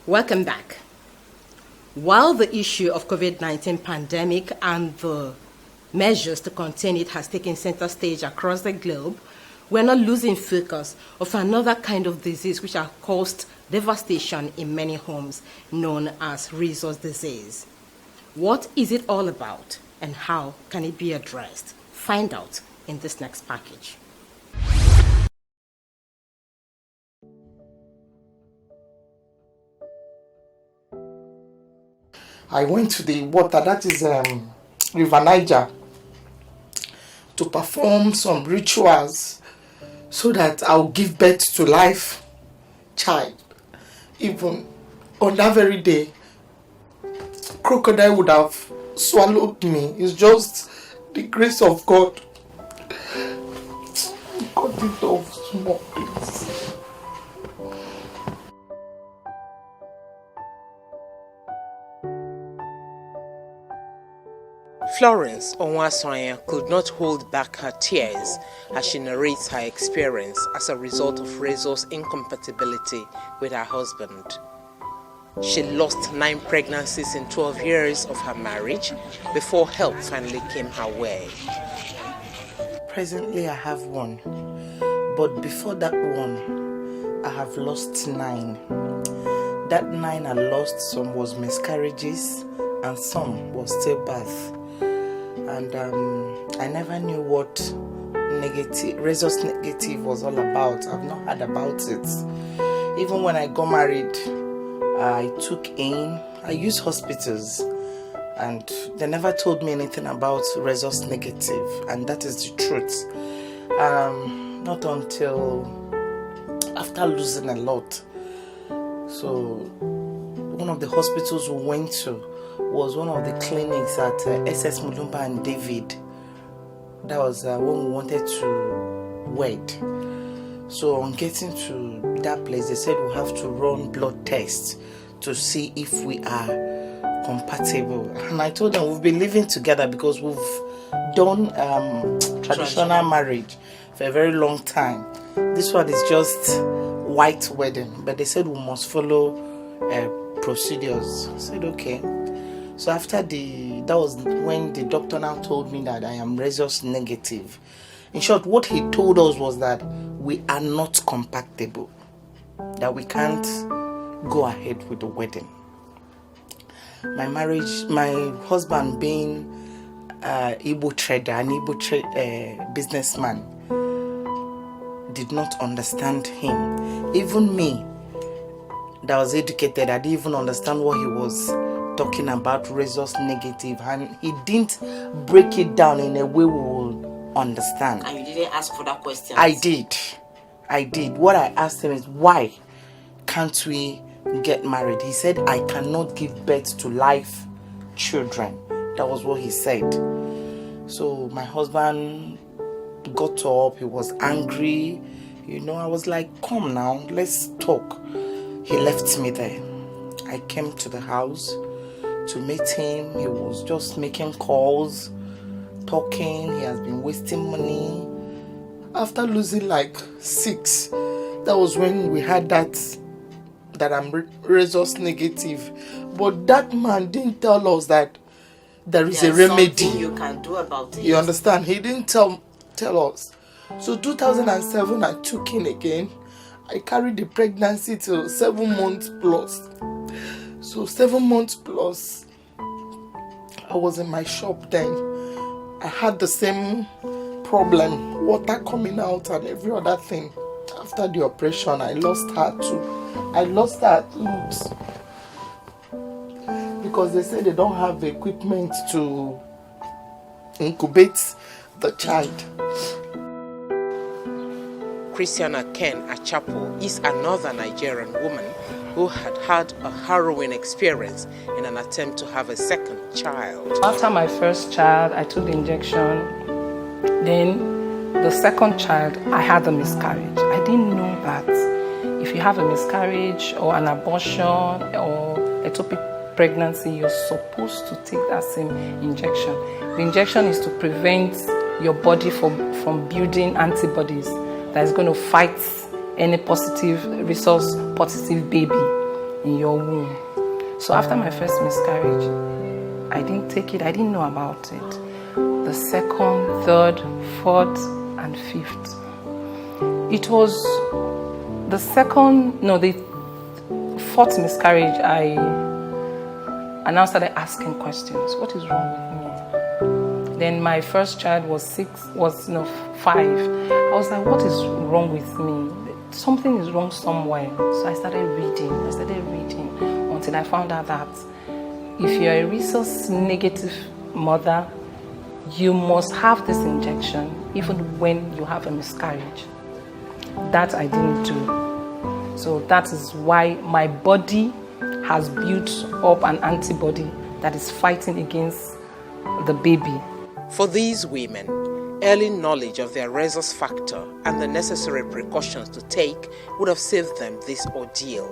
Welcome back. While the issue of COVID-19 pandemic and the measures to contain it has taken center stage across the globe, we're not losing focus of another kind of disease which has caused devastation in many homes, known as Rhesus Disease. What is it all about and how can it be addressed? Find out in this next package. I went to the water, that is River Niger, to perform some rituals so that I'll give birth to life child. Even on that very day, crocodile would have swallowed me. It's just the grace of God. God did those small things. Florence Onwasanya could not hold back her tears as she narrates her experience as a result of Rhesus' incompatibility with her husband. She lost 9 pregnancies in 12 years of her marriage before help finally came her way. Presently I have 1, but before that one, I have lost 9. That 9 I lost, some was miscarriages and some was stillbirth. And I never knew what Rhesus negative was all about. I've not heard about it. Even when I got married, I used hospitals, and they never told me anything about Rhesus negative, and that is the truth. Not until after losing a lot. So one of the hospitals we went to was one of the clinics at SS Mulumba and David. That was when we wanted to wed. So on getting to that place, they said we have to run blood tests to see if we are compatible. And I told them we've been living together because we've done traditional marriage for a very long time. This one is just white wedding, but they said we must follow procedures. I said okay. So after that was when the doctor now told me that I am Rhesus negative. In short, what he told us was that we are not compatible, that we can't go ahead with the wedding. My husband being Igbo trader, an Igbo businessman, did not understand him. Even me, that was educated, I didn't even understand what he was talking about, Rhesus negative, and he didn't break it down in a way we will understand. And you didn't ask for that question? I did. What I asked him is, why can't we get married? He said, I cannot give birth to live children. That was what he said. So my husband got up, he was angry. I was like, come now, let's talk. He left me there. I came to the house to meet him. He was just making calls, talking. He has been wasting money. After losing like 6, that was when we had that I'm Rhesus negative. But that man didn't tell us that there's a remedy you can do about it. You understand? He didn't tell us. So 2007 I took in again. I carried the pregnancy till 7 months plus. So 7 months plus, I was in my shop then. I had the same problem, water coming out and every other thing. After the operation, I lost her too. I lost her at loops. Because they say they don't have the equipment to incubate the child. Christiana Ken Achapo is another Nigerian woman who had a harrowing experience in an attempt to have a second child. After my first child, I took the injection. Then the second child, I had a miscarriage. I didn't know that if you have a miscarriage or an abortion or ectopic pregnancy, you're supposed to take that same injection. The injection is to prevent your body from building antibodies that is going to fight any positive, Rhesus positive baby in your womb. So after my first miscarriage, I didn't take it, I didn't know about it. The second, third, fourth, and fifth. It was the fourth miscarriage, I now started asking questions. What is wrong with me? Then my first child was 5. I was like, what is wrong with me? Something is wrong somewhere. So I started reading until I found out that if you're a rhesus negative mother, you must have this injection even when you have a miscarriage. That I didn't do. So that is why my body has built up an antibody that is fighting against the baby. For these women, early knowledge of their rhesus factor and the necessary precautions to take would have saved them this ordeal.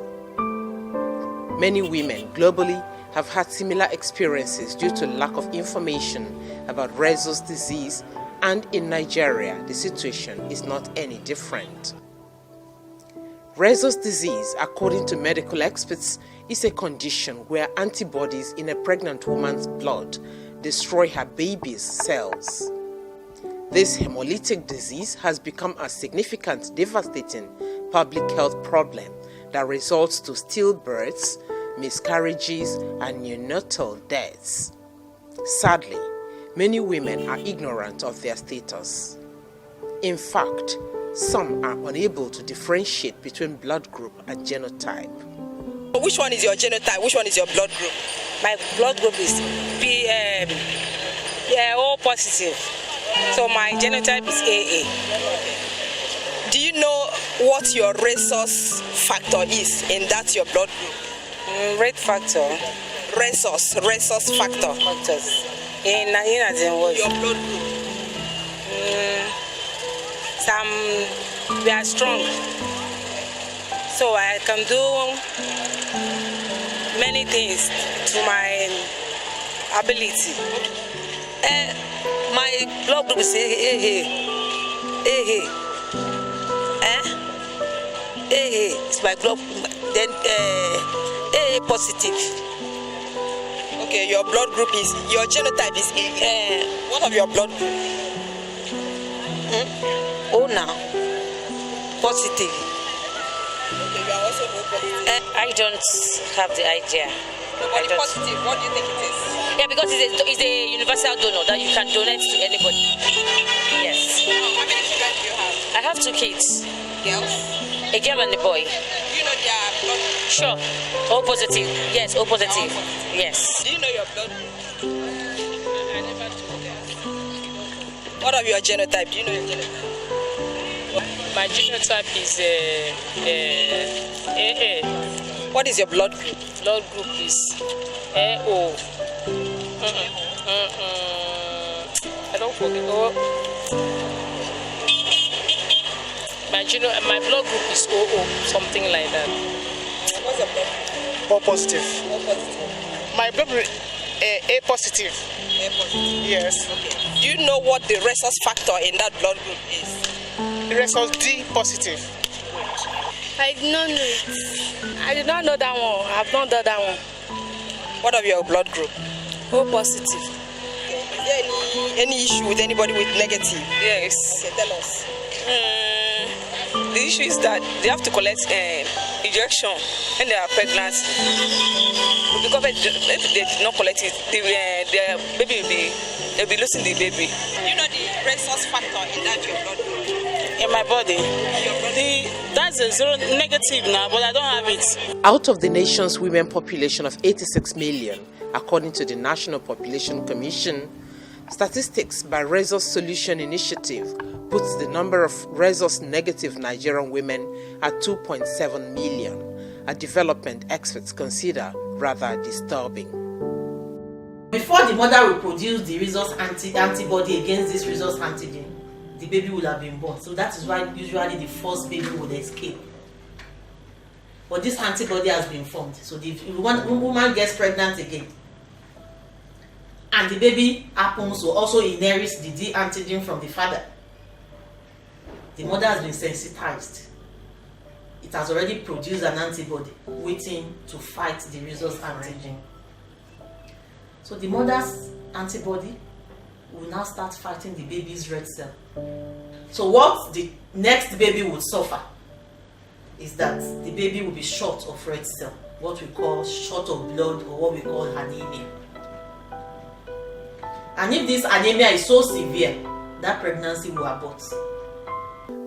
Many women globally have had similar experiences due to lack of information about Rhesus disease, and in Nigeria, the situation is not any different. Rhesus disease, according to medical experts, is a condition where antibodies in a pregnant woman's blood destroy her baby's cells. This hemolytic disease has become a significant, devastating public health problem that results to stillbirths, miscarriages, and neonatal deaths. Sadly, many women are ignorant of their status. In fact, some are unable to differentiate between blood group and genotype. Which one is your genotype? Which one is your blood group? My blood group is O positive. So my genotype is AA. Do you know what your rhesus factor is in that your blood group? Red factor. Rhesus factor. Factors. In what? Your blood group. We are strong. So I can do many things to my ability. My blood group is AA. It's my blood. Then AA positive. Okay, your blood group is, your genotype is AA. What of your blood group? O now. Positive. Okay, you are also O positive. I don't have the idea. Nobody positive. What do you think it is? Yeah, because it's a universal donor that you can donate to anybody. Yes. How many children do you have? I have 2 kids. Girls? A girl and a boy. Do you know their blood group? Sure. O positive. Yes, O positive. Yes. Do you know your blood group? I never told them. What of your genotype? Do you know your genotype? My genotype is AA. What is your blood group? Blood group is AO. I don't forget. My blood group is OO, something like that. What's your blood group? O positive. O positive. My blood group A positive. A positive. Yes. Okay. Do you know what the rhesus factor in that blood group is? The Rhesus D positive. I did not know it. I did not know that one. I have not done that one. What of your blood group? O positive. Okay. Is there any issue with anybody with negative? Yes. Okay, tell us. The issue is that they have to collect injection when they are pregnant. Because if they did not collect it, their baby they'll be losing the baby. You know the rhesus factor in that your blood group? In my body. That's a zero negative now, but I don't have it. Out of the nation's women population of 86 million, according to the National Population Commission, statistics by Rhesus Solution Initiative puts the number of Rhesus-negative Nigerian women at 2.7 million, a development experts consider rather disturbing. Before the mother will produce the Rhesus antibody against this Rhesus antigen, the baby will have been born. So that is why usually the first baby would escape. But this antibody has been formed. So the woman gets pregnant again, and the baby happens to also inherits the D antigen from the father. The mother has been sensitized. it has already produced an antibody waiting to fight the rhesus antigen. So the mother's antibody will now start fighting the baby's red cell. So what the next baby would suffer is that the baby will be short of red cell, what we call short of blood, or what we call anemia. And if this anemia is so severe, that pregnancy will abort.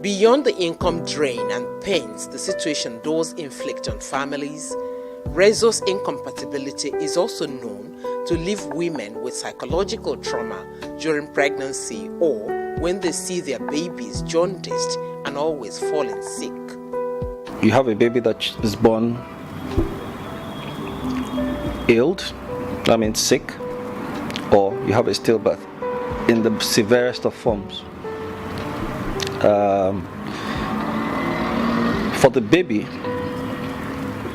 Beyond the income drain and pains the situation does inflict on families, Rhesus incompatibility is also known to leave women with psychological trauma during pregnancy or when they see their babies jaundiced and always falling sick. You have a baby that is born ill, that means sick, or you have a stillbirth in the severest of forms. For the baby,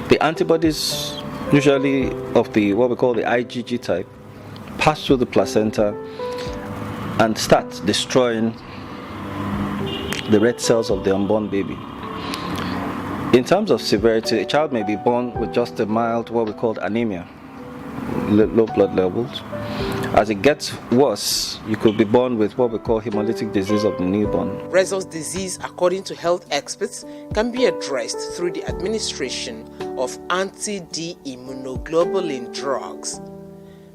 the antibodies, usually of the what we call the IgG type, pass through the placenta and start destroying the red cells of the unborn baby. In terms of severity, a child may be born with just a mild what we call anemia, low blood levels. As it gets worse, you could be born with what we call hemolytic disease of the newborn. Rhesus disease, according to health experts, can be addressed through the administration of anti-D immunoglobulin drugs.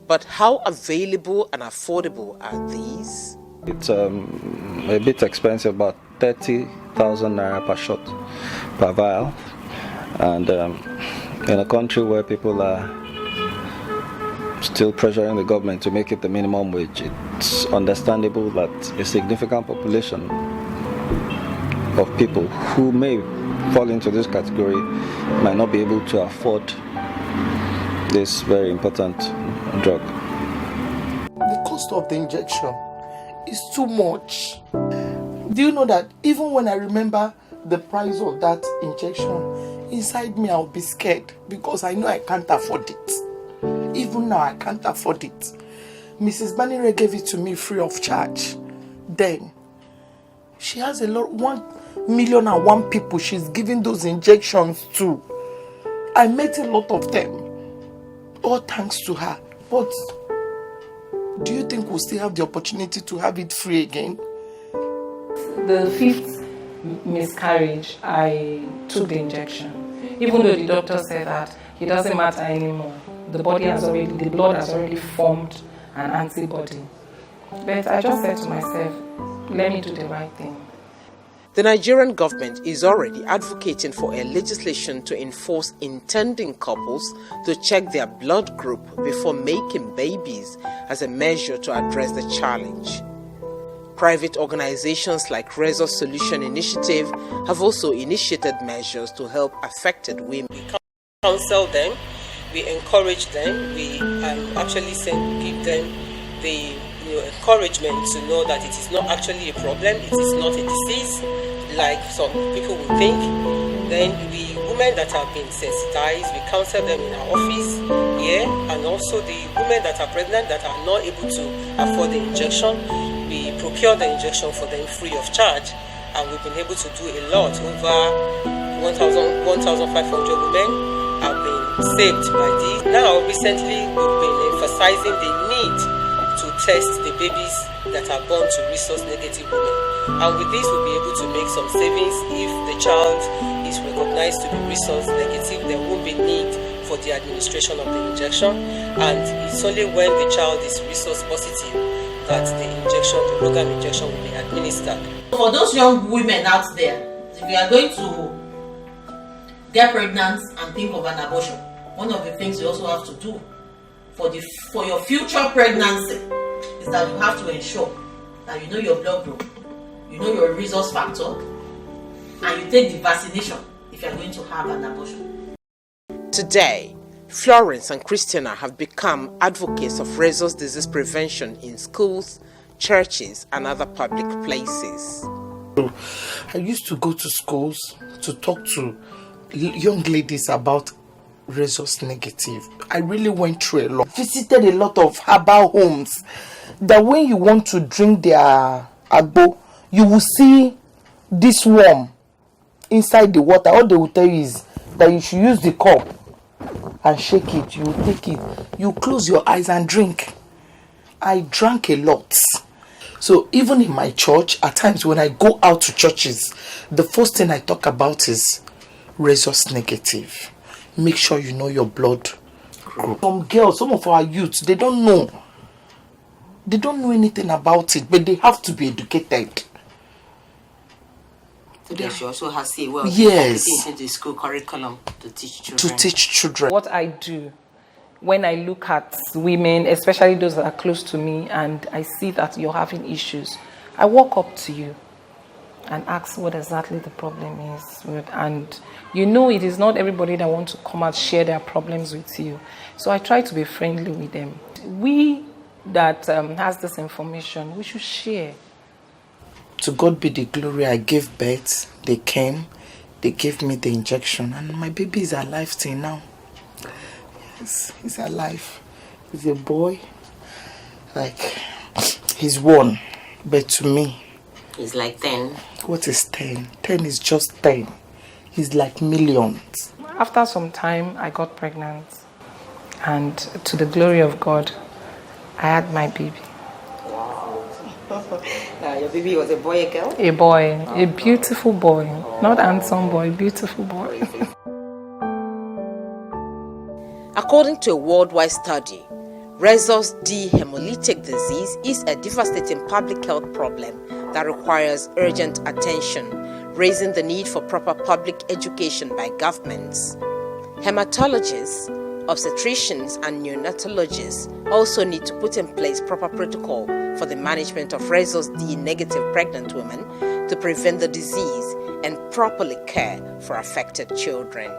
But how available and affordable are these? It's a bit expensive, about 30,000 naira per shot, per vial. And in a country where people are still pressuring the government to make it the minimum wage, it's understandable that a significant population of people who may fall into this category might not be able to afford this very important drug. The cost of the injection is too much. Do you know that even when I remember the price of that injection, inside me I'll be scared because I know I can't afford it. Even now I can't afford it. Mrs. Banire gave it to me free of charge. Then she has 1,000,001 people she's giving those injections to. I met a lot of them, all thanks to her. But do you think we'll still have the opportunity to have it free again? The 5th miscarriage, I took the injection. Even though the doctor said that it doesn't matter anymore. The blood has already formed an antibody. But I just said to myself, let me do the right thing. The Nigerian government is already advocating for a legislation to enforce intending couples to check their blood group before making babies as a measure to address the challenge. Private organizations like Rhesus Solution Initiative have also initiated measures to help affected women. We counsel them, we encourage them, we actually give them the encouragement to know that it is not actually a problem, it is not a disease like some people will think. Then the women that have been sensitized, we counsel them in our office here, and also the women that are pregnant that are not able to afford the injection, we procure the injection for them free of charge, and we've been able to do a lot. Over 1,500 women have been saved by this. Now recently we've been emphasizing the need to test the babies that are born to rhesus negative women, and with this we'll be able to make some savings. If the child is recognized to be rhesus negative, there won't be need for the administration of the injection, and it's only when the child is rhesus positive that the injection, the program injection, will be administered. For those young women out there, if you are going to get pregnant and think of an abortion, one of the things you also have to do for your future pregnancy is that you have to ensure that you know your blood group, you know your rhesus factor, and you take the vaccination if you are going to have an abortion. Today, Florence and Christina have become advocates of Rhesus disease prevention in schools, churches, and other public places. I used to go to schools to talk to young ladies about Rhesus negative. I really went through a lot. Visited a lot of herbal homes. That when you want to drink their agbo, you will see this worm inside the water, all they will tell you is that you should use the cup and shake it. You take it, you close your eyes and drink. I drank a lot. So even in my church, at times when I go out to churches, the first thing I talk about is Rhesus negative. Make sure you know your blood group. Some girls, some of our youths, they don't know. They don't know anything about it, but they have to be educated. So they should also have say, well, yes, into the school curriculum to teach children. What I do when I look at women, especially those that are close to me, and I see that you're having issues, I walk up to you and ask what exactly the problem is. And you know, it is not everybody that wants to come and share their problems with you. So I try to be friendly with them. We that has this information, we should share. To God be the glory. I gave birth. They came. They gave me the injection. And my baby is alive till now. Yes, he's alive. He's a boy. Like, he's one. But to me, he's like 10. What is 10? 10 is just 10. He's like millions. After some time, I got pregnant. And to the glory of God, I had my baby. Your baby was a boy, a girl? A boy, a beautiful boy. Not handsome boy, beautiful boy. According to a worldwide study, Rhesus hemolytic disease is a devastating public health problem that requires urgent attention, raising the need for proper public education by governments. Hematologists, obstetricians and neonatologists also need to put in place proper protocol for the management of Rhesus negative pregnant women to prevent the disease and properly care for affected children.